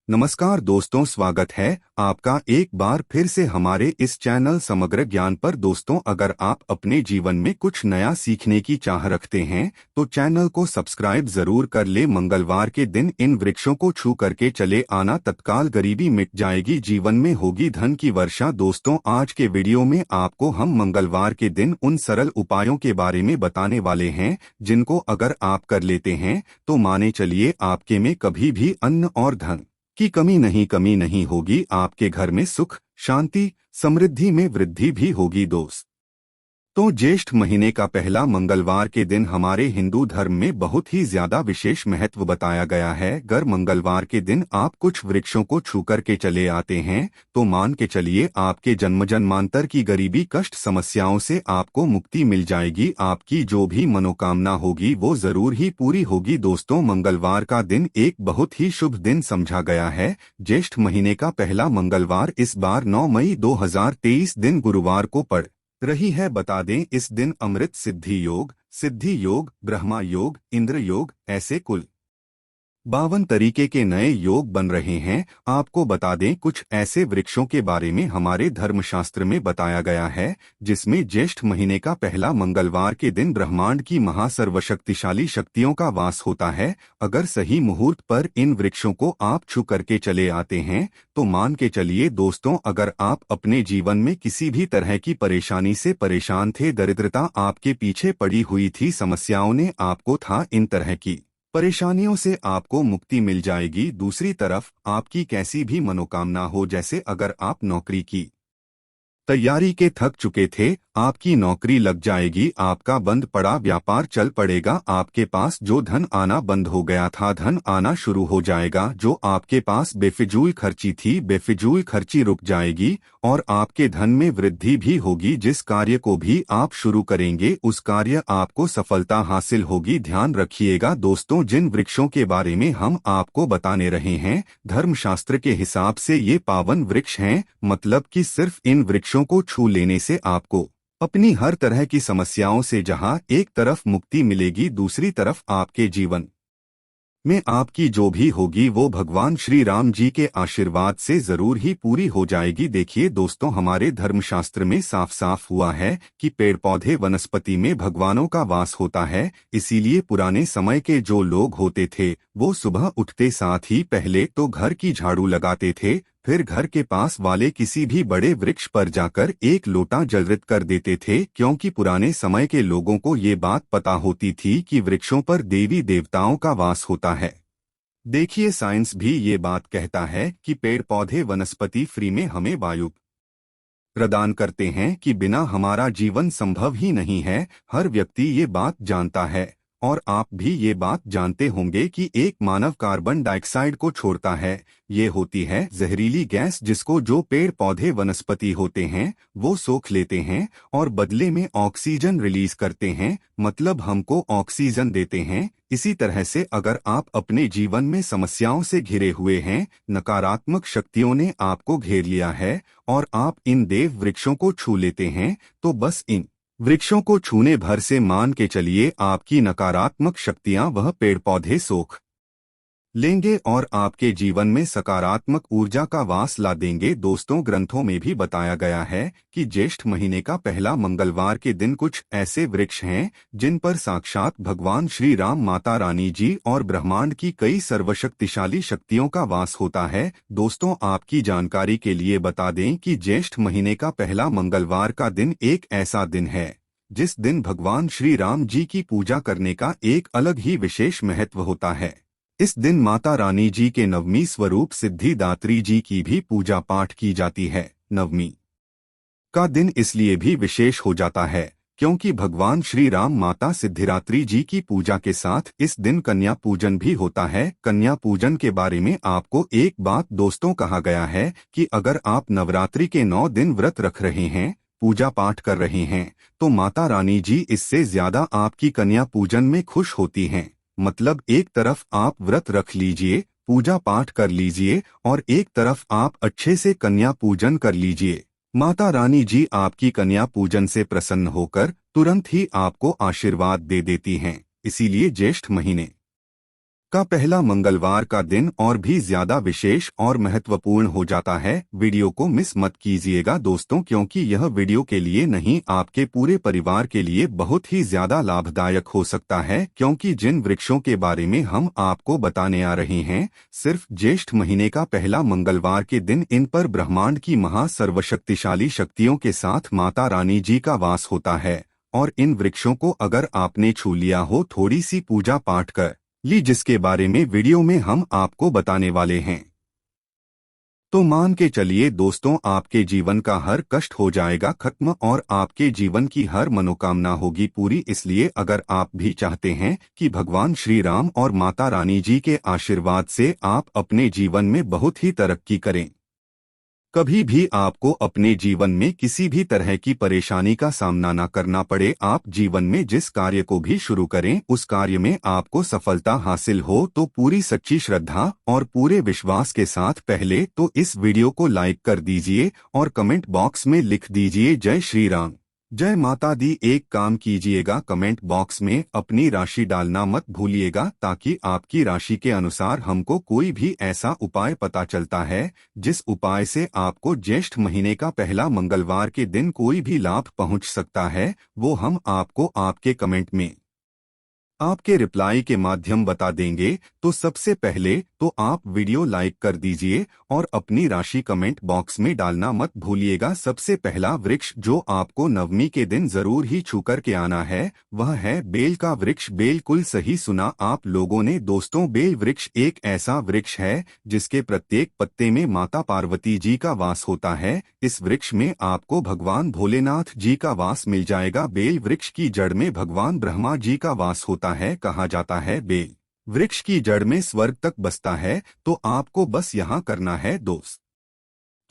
नमस्कार दोस्तों, स्वागत है आपका एक बार फिर से हमारे इस चैनल समग्र ज्ञान पर। दोस्तों, अगर आप अपने जीवन में कुछ नया सीखने की चाह रखते हैं तो चैनल को सब्सक्राइब जरूर कर ले। मंगलवार के दिन इन वृक्षों को छू करके चले आना, तत्काल गरीबी मिट जाएगी, जीवन में होगी धन की वर्षा। दोस्तों, आज के वीडियो में आपको हम मंगलवार के दिन उन सरल उपायों के बारे में बताने वाले हैं जिनको अगर आप कर लेते हैं तो माने चलिए आपके में कभी भी अन्न और धन की कमी नहीं होगी। आपके घर में सुख, शांति, समृद्धि में वृद्धि भी होगी। दोस्त तो ज्येष्ठ महीने का पहला मंगलवार के दिन हमारे हिंदू धर्म में बहुत ही ज्यादा विशेष महत्व बताया गया है। अगर मंगलवार के दिन आप कुछ वृक्षों को छू करके चले आते हैं तो मान के चलिए आपके जन्म जन्मांतर की गरीबी, कष्ट, समस्याओं से आपको मुक्ति मिल जाएगी। आपकी जो भी मनोकामना होगी वो जरूर ही पूरी होगी। दोस्तों, मंगलवार का दिन एक बहुत ही शुभ दिन समझा गया है। ज्येष्ठ महीने का पहला मंगलवार इस बार 9 मई 2023 दिन गुरुवार को पड़ रही है। बता दें, इस दिन अमृत सिद्धि योग, ब्रह्मा योग, इंद्र योग, ऐसे कुल 52 तरीके के नए योग बन रहे हैं। आपको बता दें, कुछ ऐसे वृक्षों के बारे में हमारे धर्मशास्त्र में बताया गया है जिसमें ज्येष्ठ महीने का पहला मंगलवार के दिन ब्रह्मांड की महासर्वशक्तिशाली शक्तियों का वास होता है। अगर सही मुहूर्त पर इन वृक्षों को आप छू करके चले आते हैं तो मान के चलिए दोस्तों, अगर आप अपने जीवन में किसी भी तरह की परेशानी से परेशान थे, दरिद्रता आपके पीछे पड़ी हुई थी, समस्याओं ने आपको था, इन तरह की परेशानियों से आपको मुक्ति मिल जाएगी। दूसरी तरफ आपकी कैसी भी मनोकामना हो, जैसे अगर आप नौकरी की तैयारी के थक चुके थे, आपकी नौकरी लग जाएगी, आपका बंद पड़ा व्यापार चल पड़ेगा, आपके पास जो धन आना बंद हो गया था धन आना शुरू हो जाएगा, जो आपके पास बेफिजूल खर्ची थी बेफिजूल खर्ची रुक जाएगी और आपके धन में वृद्धि भी होगी। जिस कार्य को भी आप शुरू करेंगे उस कार्य आपको सफलता हासिल होगी। ध्यान रखिएगा दोस्तों, जिन वृक्षों के बारे में हम आपको बताने रहे हैं धर्मशास्त्र के हिसाब से ये पावन वृक्ष हैं, मतलब कि सिर्फ इन वृक्षों को छू लेने से आपको अपनी हर तरह की समस्याओं से जहां एक तरफ मुक्ति मिलेगी, दूसरी तरफ आपके जीवन में आपकी जो भी होगी वो भगवान श्री राम जी के आशीर्वाद से जरूर ही पूरी हो जाएगी। देखिए दोस्तों, हमारे धर्मशास्त्र में साफ साफ हुआ है कि पेड़ पौधे वनस्पति में भगवानों का वास होता है। इसीलिए पुराने समय के जो लोग होते थे वो सुबह उठते साथ ही पहले तो घर की झाड़ू लगाते थे, फिर घर के पास वाले किसी भी बड़े वृक्ष पर जाकर एक लोटा जलरित कर देते थे, क्योंकि पुराने समय के लोगों को ये बात पता होती थी कि वृक्षों पर देवी देवताओं का वास होता है। देखिए, साइंस भी ये बात कहता है कि पेड़ पौधे वनस्पति फ्री में हमें वायु प्रदान करते हैं कि बिना हमारा जीवन संभव ही नहीं है। हर व्यक्ति ये बात जानता है और आप भी ये बात जानते होंगे कि एक मानव कार्बन डाइऑक्साइड को छोड़ता है। ये होती है जहरीली गैस जिसको जो पेड़ पौधे वनस्पति होते हैं वो सोख लेते हैं और बदले में ऑक्सीजन रिलीज करते हैं, मतलब हमको ऑक्सीजन देते हैं। इसी तरह से अगर आप अपने जीवन में समस्याओं से घिरे हुए हैं, नकारात्मक शक्तियों ने आपको घेर लिया है और आप इन देव वृक्षों को छू लेते हैं, तो बस इन वृक्षों को छूने भर से मान के चलिए आपकी नकारात्मक शक्तियां वह पेड़ पौधे सोख लेंगे और आपके जीवन में सकारात्मक ऊर्जा का वास ला देंगे। दोस्तों, ग्रंथों में भी बताया गया है कि ज्येष्ठ महीने का पहला मंगलवार के दिन कुछ ऐसे वृक्ष हैं जिन पर साक्षात भगवान श्री राम, माता रानी जी और ब्रह्मांड की कई सर्वशक्तिशाली शक्तियों का वास होता है। दोस्तों, आपकी जानकारी के लिए बता दें कि ज्येष्ठ महीने का पहला मंगलवार का दिन एक ऐसा दिन है जिस दिन भगवान श्री राम जी की पूजा करने का एक अलग ही विशेष महत्व होता है। इस दिन माता रानी जी के नवमी स्वरूप सिद्धिदात्री जी की भी पूजा पाठ की जाती है। नवमी का दिन इसलिए भी विशेष हो जाता है क्योंकि भगवान श्री राम, माता सिद्धिदात्री जी की पूजा के साथ इस दिन कन्या पूजन भी होता है। कन्या पूजन के बारे में आपको एक बात दोस्तों कहा गया है कि अगर आप नवरात्रि के 9 दिन व्रत रख रहे हैं, पूजा पाठ कर रहे हैं, तो माता रानी जी इससे ज्यादा आपकी कन्या पूजन में खुश होती हैं। मतलब एक तरफ आप व्रत रख लीजिए, पूजा पाठ कर लीजिए और एक तरफ आप अच्छे से कन्या पूजन कर लीजिए। माता रानी जी आपकी कन्या पूजन से प्रसन्न होकर तुरंत ही आपको आशीर्वाद दे देती हैं। इसीलिए ज्येष्ठ महीने का पहला मंगलवार का दिन और भी ज्यादा विशेष और महत्वपूर्ण हो जाता है। वीडियो को मिस मत कीजिएगा दोस्तों, क्योंकि यह वीडियो के लिए नहीं आपके पूरे परिवार के लिए बहुत ही ज्यादा लाभदायक हो सकता है। क्योंकि जिन वृक्षों के बारे में हम आपको बताने आ रहे हैं, सिर्फ ज्येष्ठ महीने का पहला मंगलवार के दिन इन पर ब्रह्मांड की महा सर्वशक्तिशाली शक्तियों के साथ माता रानी जी का वास होता है। और इन वृक्षों को अगर आपने छू लिया हो, थोड़ी सी पूजा पाठ कर ली, जिसके बारे में वीडियो में हम आपको बताने वाले हैं, तो मान के चलिए दोस्तों, आपके जीवन का हर कष्ट हो जाएगा खत्म और आपके जीवन की हर मनोकामना होगी पूरी। इसलिए अगर आप भी चाहते हैं कि भगवान श्री राम और माता रानी जी के आशीर्वाद से आप अपने जीवन में बहुत ही तरक्की करें, कभी भी आपको अपने जीवन में किसी भी तरह की परेशानी का सामना न करना पड़े, आप जीवन में जिस कार्य को भी शुरू करें उस कार्य में आपको सफलता हासिल हो, तो पूरी सच्ची श्रद्धा और पूरे विश्वास के साथ पहले तो इस वीडियो को लाइक कर दीजिए और कमेंट बॉक्स में लिख दीजिए जय श्री राम, जय माता दी। एक काम कीजिएगा, कमेंट बॉक्स में अपनी राशि डालना मत भूलिएगा, ताकि आपकी राशि के अनुसार हमको कोई भी ऐसा उपाय पता चलता है जिस उपाय से आपको ज्येष्ठ महीने का पहला मंगलवार के दिन कोई भी लाभ पहुंच सकता है, वो हम आपको आपके कमेंट में आपके रिप्लाई के माध्यम बता देंगे। तो सबसे पहले तो आप वीडियो लाइक कर दीजिए और अपनी राशि कमेंट बॉक्स में डालना मत भूलिएगा। सबसे पहला वृक्ष जो आपको नवमी के दिन जरूर ही छू कर के आना है, वह है बेल का वृक्ष। बिल्कुल सही सुना आप लोगों ने दोस्तों, बेल वृक्ष एक ऐसा वृक्ष है जिसके प्रत्येक पत्ते में माता पार्वती जी का वास होता है। इस वृक्ष में आपको भगवान भोलेनाथ जी का वास मिल जाएगा। बेल वृक्ष की जड़ में भगवान ब्रह्मा जी का वास होता है। कहा जाता है बेल वृक्ष की जड़ में स्वर्ग तक बसता है। तो आपको बस यहाँ करना है दोस्त,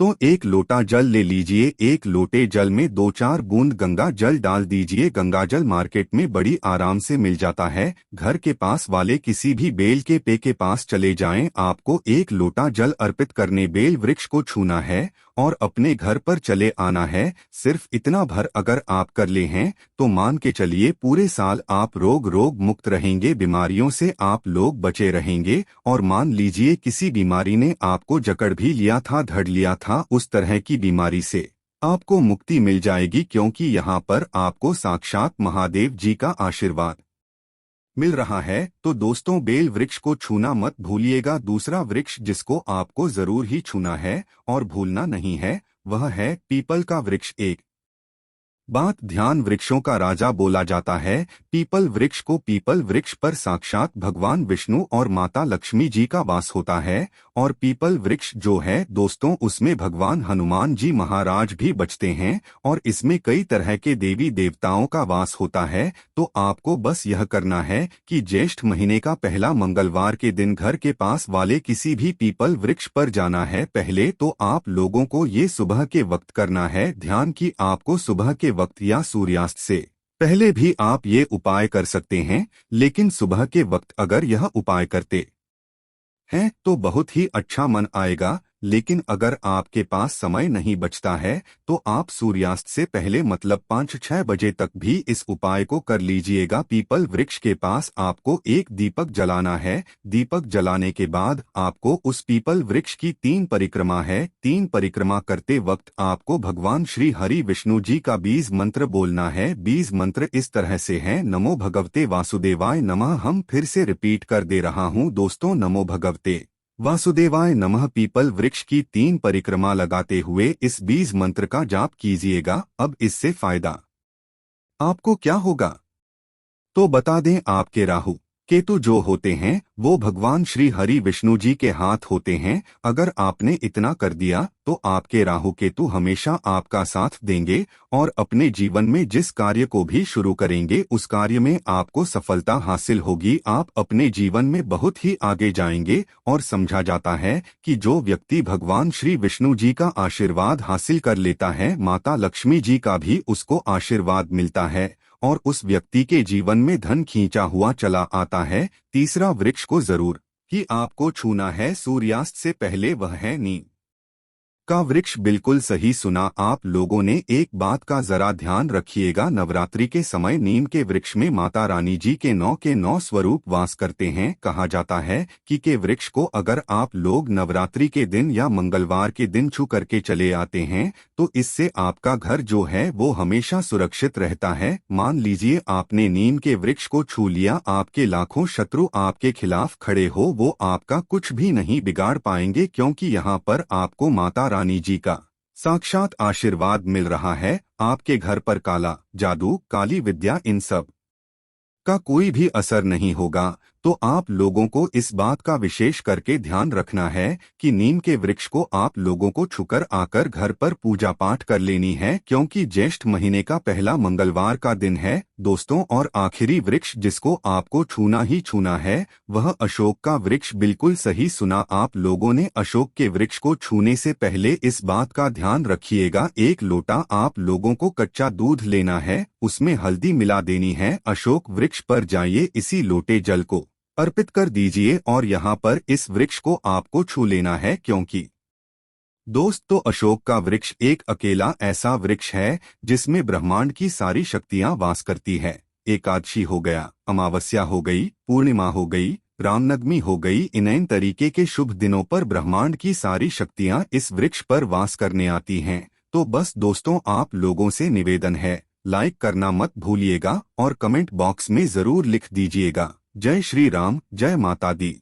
तो एक लोटा जल ले लीजिए। एक लोटे जल में 2-4 बूंद गंगा जल डाल दीजिए। गंगा जल मार्केट में बड़ी आराम से मिल जाता है। घर के पास वाले किसी भी बेल के पेड़ के पास चले जाएं। आपको एक लोटा जल अर्पित करने बेल वृक्ष को छूना है और अपने घर पर चले आना है। सिर्फ इतना भर अगर आप कर ले हैं तो मान के चलिए पूरे साल आप रोग मुक्त रहेंगे, बीमारियों से आप लोग बचे रहेंगे। और मान लीजिए किसी बीमारी ने आपको जकड़ भी लिया था, धड़ लिया था, उस तरह की बीमारी से आपको मुक्ति मिल जाएगी, क्योंकि यहाँ पर आपको साक्षात महादेव जी का आशीर्वाद मिल रहा है। तो दोस्तों, बेल वृक्ष को छूना मत भूलिएगा। दूसरा वृक्ष जिसको आपको जरूर ही छूना है और भूलना नहीं है, वह है पीपल का वृक्ष। एक बात ध्यान, वृक्षों का राजा बोला जाता है पीपल वृक्ष को। पीपल वृक्ष पर साक्षात भगवान विष्णु और माता लक्ष्मी जी का वास होता है। और पीपल वृक्ष जो है दोस्तों, उसमें भगवान हनुमान जी महाराज भी बचते हैं और इसमें कई तरह के देवी देवताओं का वास होता है। तो आपको बस यह करना है कि ज्येष्ठ महीने का पहला मंगलवार के दिन घर के पास वाले किसी भी पीपल वृक्ष पर जाना है। पहले तो आप लोगों को ये सुबह के वक्त करना है। ध्यान की आपको सुबह के वक्त या सूर्यास्त से पहले भी आप ये उपाय कर सकते हैं, लेकिन सुबह के वक्त अगर यह उपाय करते हैं तो बहुत ही अच्छा मन आएगा। लेकिन अगर आपके पास समय नहीं बचता है तो आप सूर्यास्त से पहले मतलब 5-6 बजे तक भी इस उपाय को कर लीजिएगा। पीपल वृक्ष के पास आपको एक दीपक जलाना है। दीपक जलाने के बाद आपको उस पीपल वृक्ष की 3 परिक्रमा है। 3 परिक्रमा करते वक्त आपको भगवान श्री हरि विष्णु जी का बीज मंत्र बोलना है। बीज मंत्र इस तरह से है, नमो भगवते वासुदेवाय नमः। हम फिर से रिपीट कर दे रहा हूँ दोस्तों, नमो भगवते वासुदेवाय नमः। पीपल वृक्ष की 3 परिक्रमा लगाते हुए इस बीज मंत्र का जाप कीजिएगा। अब इससे फायदा आपको क्या होगा तो बता दें, आपके राहु केतु जो होते हैं वो भगवान श्री हरि विष्णु जी के हाथ होते हैं। अगर आपने इतना कर दिया तो आपके राहु केतु हमेशा आपका साथ देंगे और अपने जीवन में जिस कार्य को भी शुरू करेंगे उस कार्य में आपको सफलता हासिल होगी। आप अपने जीवन में बहुत ही आगे जाएंगे। और समझा जाता है कि जो व्यक्ति भगवान श्री विष्णु जी का आशीर्वाद हासिल कर लेता है, माता लक्ष्मी जी का भी उसको आशीर्वाद मिलता है और उस व्यक्ति के जीवन में धन खींचा हुआ चला आता है। तीसरा वृक्ष को जरूर ही आपको छूना है सूर्यास्त से पहले, वह है नीम का वृक्ष बिल्कुल सही सुना आप लोगों ने। एक बात का जरा ध्यान रखिएगा, नवरात्रि के समय नीम के वृक्ष में माता रानी जी के 9 स्वरूप वास करते हैं। कहा जाता है कि के वृक्ष को अगर आप लोग नवरात्रि के दिन या मंगलवार के दिन छू करके चले आते हैं तो इससे आपका घर जो है वो हमेशा सुरक्षित रहता है। मान लीजिए आपने नीम के वृक्ष को छू लिया, आपके लाखों शत्रु आपके खिलाफ खड़े हो वो आपका कुछ भी नहीं बिगाड़ पाएंगे, क्योंकि यहाँ पर आपको माता रानी जी का साक्षात आशीर्वाद मिल रहा है। आपके घर पर काला जादू, काली विद्या इन सब का कोई भी असर नहीं होगा। तो आप लोगों को इस बात का विशेष करके ध्यान रखना है कि नीम के वृक्ष को आप लोगों को छूकर आकर घर पर पूजा पाठ कर लेनी है, क्योंकि ज्येष्ठ महीने का पहला मंगलवार का दिन है दोस्तों। और आखिरी वृक्ष जिसको आपको छूना ही छूना है वह अशोक का वृक्ष। बिल्कुल सही सुना आप लोगों ने। अशोक के वृक्ष को छूने से पहले इस बात का ध्यान रखिएगा, 1 लोटा आप लोगों को कच्चा दूध लेना है, उसमें हल्दी मिला देनी है, अशोक वृक्ष पर जाइए, इसी लोटे जल को अर्पित कर दीजिए और यहाँ पर इस वृक्ष को आपको छू लेना है। क्योंकि दोस्तों अशोक का वृक्ष एक अकेला ऐसा वृक्ष है जिसमें ब्रह्मांड की सारी शक्तियां वास करती है। एकादशी हो गया, अमावस्या हो गई, पूर्णिमा हो गई, रामनवमी हो गई, इन तरीके के शुभ दिनों पर ब्रह्मांड की सारी शक्तियां इस वृक्ष पर वास करने आती हैं। तो बस दोस्तों आप लोगों से निवेदन है, लाइक करना मत भूलिएगा और कमेंट बॉक्स में जरूर लिख दीजिएगा जय श्री राम, जय माता दी।